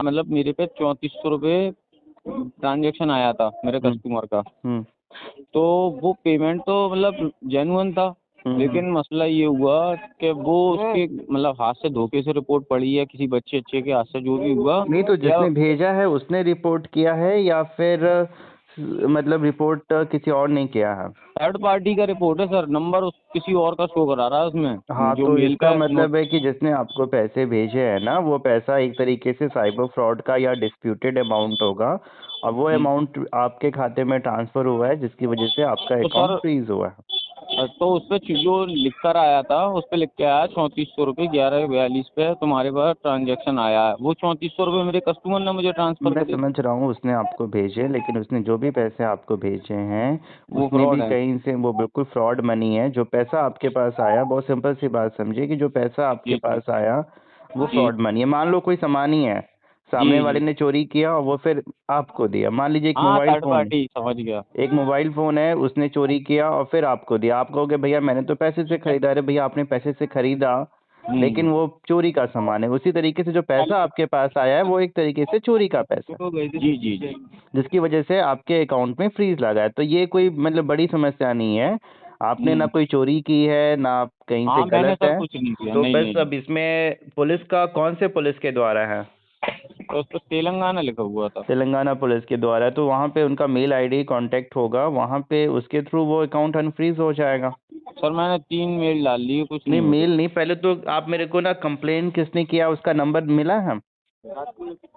मतलब मेरे पे 3400 रुपये ट्रांजेक्शन आया था मेरे हम्म कस्टमर का। हम्म तो वो पेमेंट तो मतलब जेन्युइन था, लेकिन मसला ये हुआ कि वो उसके मतलब हाथ से धोखे से रिपोर्ट पड़ी है, किसी बच्चे अच्छे के हाथ से जो भी हुआ। नहीं तो या जिसने भेजा है उसने रिपोर्ट किया है या फिर मतलब रिपोर्ट किसी और ने किया है? थर्ड पार्टी का रिपोर्ट है सर, नंबर किसी और का शो करा रहा है उसमें हाँ जो तो मेल इसका पे मतलब है कि जिसने आपको पैसे भेजे हैं ना, वो पैसा एक तरीके से साइबर फ्रॉड का या डिस्प्यूटेड अमाउंट होगा, और वो अमाउंट आपके खाते में ट्रांसफर हुआ है जिसकी वजह से आपका तो अकाउंट सर फ्रीज हुआ है। तो उस पर जो लिख कर आया था उस पर लिख के आया 3400 रुपये 11:42 पे तुम्हारे पास ट्रांजेक्शन आया है। वो 3400 रुपये मेरे कस्टमर ने मुझे ट्रांसफर मैं करे। समझ रहा हूँ उसने आपको भेजे, लेकिन उसने जो भी पैसे आपको भेजे हैं वो उसने भी फ्रॉड है। कहीं से, वो बिल्कुल फ्रॉड मनी है। जो पैसा आपके पास आया, बहुत सिंपल सी बात समझिए कि जो पैसा आपके जी जी पास आया वो जी फ्रॉड मनी है। मान लो कोई सामान ही है, जी सामने वाले जी। ने चोरी किया और वो फिर आपको दिया। मान लीजिए एक हाँ मोबाइल थर्ड फ़ोन, पार्टी समझ गया। एक मोबाइल फ़ोन है, उसने चोरी किया और फिर आपको दिया। आप कहोगे भैया मैंने तो पैसे से खरीदा। अरे भैया आपने पैसे से खरीदा, हम्म। लेकिन वो चोरी का सामान है। उसी तरीके से जो पैसा आपके पास आया है वो एक तरीके से चोरी का पैसा है, जी जी जी। जिसकी वजह से आपके अकाउंट में फ्रीज लगा है। तो ये कोई मतलब बड़ी समस्या नहीं है। आपने ना हम्म। कोई चोरी की है ना आप कहीं से हाँ मैंने गलत सर है। कुछ नहीं किया, तो नहीं बस नहीं नहीं। अब इसमें पुलिस का, कौन से पुलिस के द्वारा है? तो उस पर तेलंगाना लिखा हुआ था। तेलंगाना पुलिस के द्वारा है, तो वहाँ पे उनका मेल आईडी कांटेक्ट होगा, वहाँ पे उसके थ्रू वो अकाउंट अनफ्रीज हो जाएगा। सर मैंने 3 मेल डाल लिए, कुछ नहीं नहीं हो मेल रही। नहीं, पहले तो आप मेरे को ना कंप्लेन किसने किया उसका नंबर मिला है?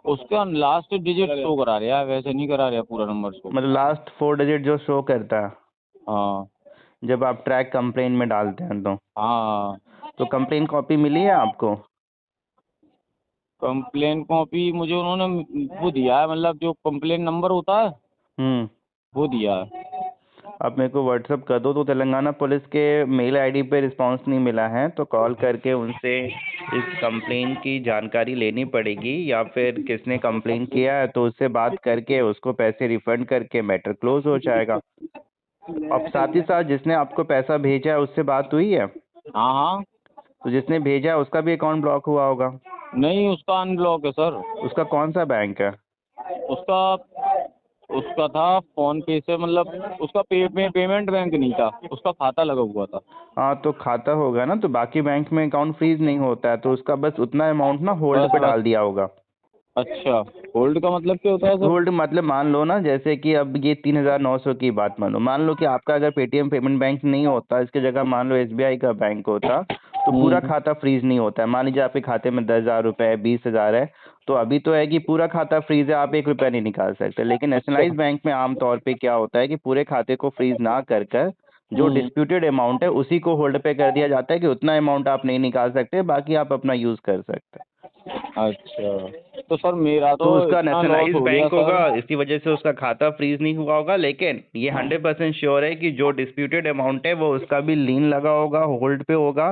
उसका लास्ट डिजिट शो करा रहा है, वैसे नहीं करा रहा पूरा नंबर शो। मतलब लास्ट 4 डिजिट जो शो करता है हाँ जब आप ट्रैक कंप्लेन में डालते हैं हाँ। तो कंप्लेन कॉपी मिली है आपको? कंप्लेन कॉपी मुझे उन्होंने वो दिया है, मतलब जो कंप्लेन नंबर होता है हम्म वो दिया है। आप मेरे को व्हाट्सअप कर दो। तो तेलंगाना पुलिस के मेल आईडी पे रिस्पांस नहीं मिला है तो कॉल करके उनसे इस कंप्लेन की जानकारी लेनी पड़ेगी, या फिर किसने कंप्लेन किया है तो उससे बात करके उसको पैसे रिफंड करके मैटर क्लोज हो जाएगा। अब साथ ही साथ जिसने आपको पैसा भेजा है उससे बात हुई है? हाँ हाँ। तो जिसने भेजा है उसका भी अकाउंट ब्लॉक हुआ होगा। नहीं उसका अनब्लॉक है सर। उसका कौन सा बैंक है? उसका उसका था फोन पे से, मतलब उसका पेमेंट बैंक नहीं था, उसका खाता लगा हुआ था। हाँ तो खाता होगा ना, तो बाकी बैंक में अकाउंट फ्रीज नहीं होता है, तो उसका बस उतना अमाउंट ना होल्ड बस पे बस। डाल दिया होगा। अच्छा, होल्ड का मतलब क्या होता है सर? होल्ड मतलब मान लो ना, जैसे कि अब ये 3,900 की बात मानो, मान लो कि आपका अगर पेटीएम पेमेंट बैंक नहीं होता, इसकी जगह मान लो एसबीआई का बैंक होता, तो पूरा हम्म। खाता फ्रीज नहीं होता है। मान लीजिए आपके खाते में 10,000 रुपए है, 20,000 है, तो अभी तो है कि पूरा खाता फ्रीज है, आप 1 रुपया नहीं निकाल सकते। लेकिन अच्छा। नेशनलाइज बैंक में आमतौर पे क्या होता है कि पूरे खाते को फ्रीज ना कर कर जो हम्म। डिस्प्यूटेड अमाउंट है उसी को होल्ड पे कर दिया जाता है कि उतना अमाउंट आप नहीं निकाल सकते, बाकी आप अपना यूज कर सकते हैं। अच्छा तो सर मेरा तो तो उसका इतना लॉस नेशनलाइज हो गया बैंक होगा, सर। इसी वजह से उसका खाता फ्रीज नहीं हुआ होगा। लेकिन ये 100% श्योर है कि जो डिस्प्यूटेड अमाउंट है वो उसका भी लीन लगा होगा, होल्ड पे होगा।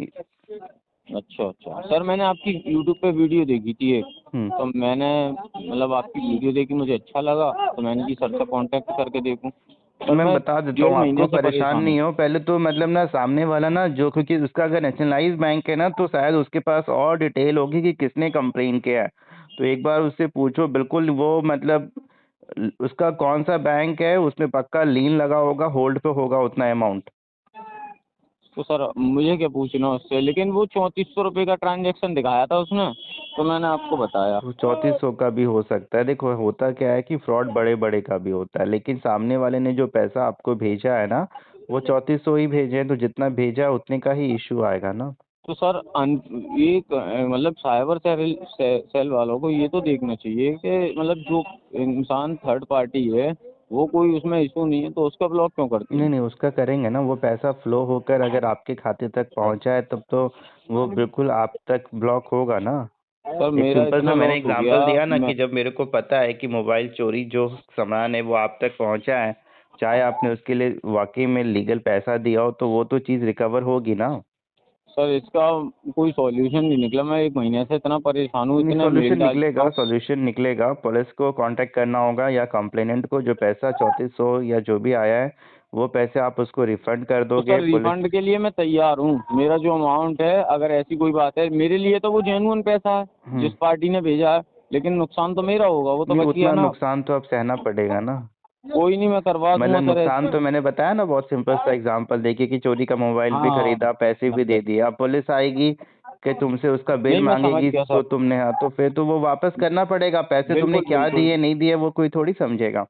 अच्छा अच्छा सर, मैंने आपकी यूट्यूब पे वीडियो देखी थी एक, हम्म तो मैंने मतलब आपकी वीडियो देखी, मुझे अच्छा लगा, तो मैंने कि सर से कांटेक्ट करके देखूं। सर मैं मैं बता देता हूँ 1.5 महीने आपको, से परेशान परेशान हूँ। नहीं हो। पहले तो मतलब ना सामने वाला ना, जो क्योंकि उसका अगर नेशनलाइज बैंक है ना तो शायद उसके पास और डिटेल होगी कि किसने कंप्लेन किया है। तो एक बार उससे पूछो, बिल्कुल वो मतलब उसका कौन सा बैंक है उसमें पक्का लीन लगा होगा, होल्ड पे होगा उतना अमाउंट। तो सर मुझे क्या पूछना उससे, लेकिन वो 3400 रुपये का ट्रांजेक्शन दिखाया था उसने, तो मैंने आपको बताया। तो 3400 का भी हो सकता है। देखो होता क्या है कि फ्रॉड बड़े बड़े का भी होता है, लेकिन सामने वाले ने जो पैसा आपको भेजा है ना, वो 3400 ही भेजे हैं, तो जितना भेजा है उतने का ही इशू आएगा ना। तो सर मतलब साइबर सेल वालों को ये तो देखना चाहिए कि मतलब जो इंसान थर्ड पार्टी है वो कोई उसमें इशू नहीं है तो उसका ब्लॉक क्यों करते नहीं हैं? नहीं, उसका करेंगे ना। वो पैसा फ्लो होकर अगर आपके खाते तक पहुंचा है तब तो वो बिल्कुल आप तक ब्लॉक होगा ना। सर एक मेरा सिंपल सा इतना मैंने लॉस हो गया। एग्जांपल दिया ना मैं कि जब मेरे को पता है कि मोबाइल चोरी जो सामान है वो आप तक पहुंचा है, चाहे आपने उसके लिए वाकई में लीगल पैसा दिया हो, तो वो तो चीज़ रिकवर होगी ना। सर इसका कोई सॉल्यूशन नहीं निकला, मैं 1 महीने से इतना परेशान हूँ, नहीं, इतने मेल सॉल्यूशन डाल चुका निकलेगा, हूँ। सॉल्यूशन निकलेगा। पुलिस को कांटेक्ट करना होगा या कंप्लेनेंट को। जो पैसा 3400 या जो भी आया है वो पैसे आप उसको रिफंड कर तो दोगे सर पुलिस। रिफंड के लिए मैं तैयार हूँ, मेरा जो अमाउंट है, अगर ऐसी कोई बात है, मेरे लिए तो वो जेन्युइन पैसा है हम्म जिस पार्टी ने भेजा है। लेकिन नुकसान तो मेरा होगा, वो तो नहीं, बच गया उतना ना। नुकसान तो अब सहना पड़ेगा ना। कोई नहीं, मैं करवा दूंगा मतलब सर नुकसान ऐसे। तो मैंने बताया ना, बहुत सिंपल सा एग्जांपल देखिए कि चोरी का मोबाइल भी हाँ खरीदा, पैसे भी दे दिए, अब पुलिस आएगी कि तुमसे उसका बिल नहीं, मैं समझ मांगेगी गया तो सर। तुमने, हाँ, तो फिर तो वो वापस करना पड़ेगा। पैसे तुमने बिल्कुल क्या बिल्कुल। दिए नहीं दिए वो कोई थोड़ी समझेगा।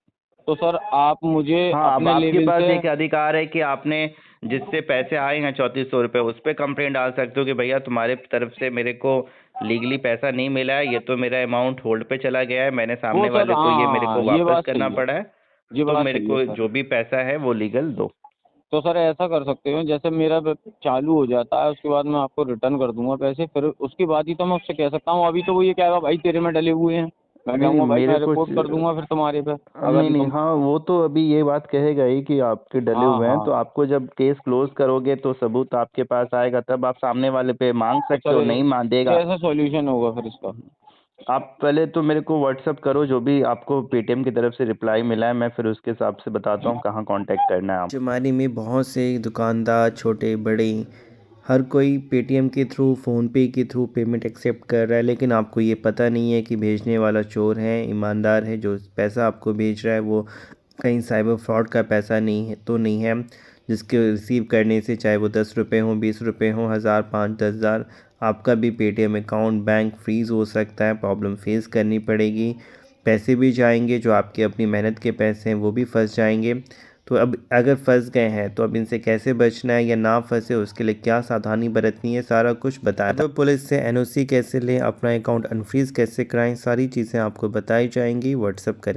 तो सर आप मुझे हाँ, अब अपने आपके लेवल पास से। एक अधिकार है कि आपने जिससे पैसे आए हैं 3400 रुपये, उस पर कंप्लेंट डाल सकते हो कि भैया तुम्हारे तरफ से मेरे को लीगली पैसा नहीं मिला है, ये तो मेरा अमाउंट होल्ड पे चला गया है, मैंने वो सामने सर वाले को ये मेरे हाँ, को ये वापस बात करना सही है। पड़ा है, ये तो बात मेरे सही है को सर। जो भी पैसा है वो लीगल दो। तो सर ऐसा कर सकते हो, जैसे मेरा चालू हो जाता है उसके बाद मैं आपको रिटर्न कर दूंगा पैसे, फिर उसके बाद ही तो मैं उससे कह सकता हूँ। अभी तो वो ये कहेगा भाई तेरे में डले हुए हैं, मैं नहीं नहीं, कहूँगा भाई मेरे मैं को रिपोर्ट कर दूंगा फिर तुम्हारे पे, नहीं अगर नहीं, तुम। हाँ वो तो अभी ये बात कहेगा ही कि आपके डले हाँ हुए हैं, तो हाँ। आपको जब केस क्लोज करोगे तो सबूत आपके पास आएगा, तब आप सामने वाले पे मांग तो सकते सर हो, नहीं मान देगा। कैसा सॉल्यूशन होगा फिर इसका? आप पहले तो मेरे को व्हाट्सअप करो जो भी आपको पेटीएम की तरफ से रिप्लाई मिला है, मैं फिर उसके हिसाब से बताता हूँ कहाँ कांटेक्ट करना है आप। शुमारी में बहुत से दुकानदार छोटे बड़े हर कोई पेटीएम के थ्रू फ़ोनपे के थ्रू पेमेंट एक्सेप्ट कर रहा है, लेकिन आपको ये पता नहीं है कि भेजने वाला चोर है, ईमानदार है, जो पैसा आपको भेज रहा है वो कहीं साइबर फ्रॉड का पैसा नहीं है तो नहीं है, जिसके रिसीव करने से चाहे वो 10 रुपये हों, 20 रुपये हों, 1000, 5, 10,000, आपका भी पेटीएम अकाउंट बैंक फ्रीज़ हो सकता है, प्रॉब्लम फेस करनी पड़ेगी, पैसे भी जाएंगे, जो आपके अपनी मेहनत के पैसे हैं वो भी फंस जाएंगे। तो अब अगर फंस गए हैं तो अब इनसे कैसे बचना है या ना फंसे, उसके लिए क्या सावधानी बरतनी है, सारा कुछ बताया था। पुलिस से एनओसी कैसे लें, अपना अकाउंट अनफ्रीज़ कैसे कराएं, सारी चीज़ें आपको बताई जाएंगी। व्हाट्सअप करें।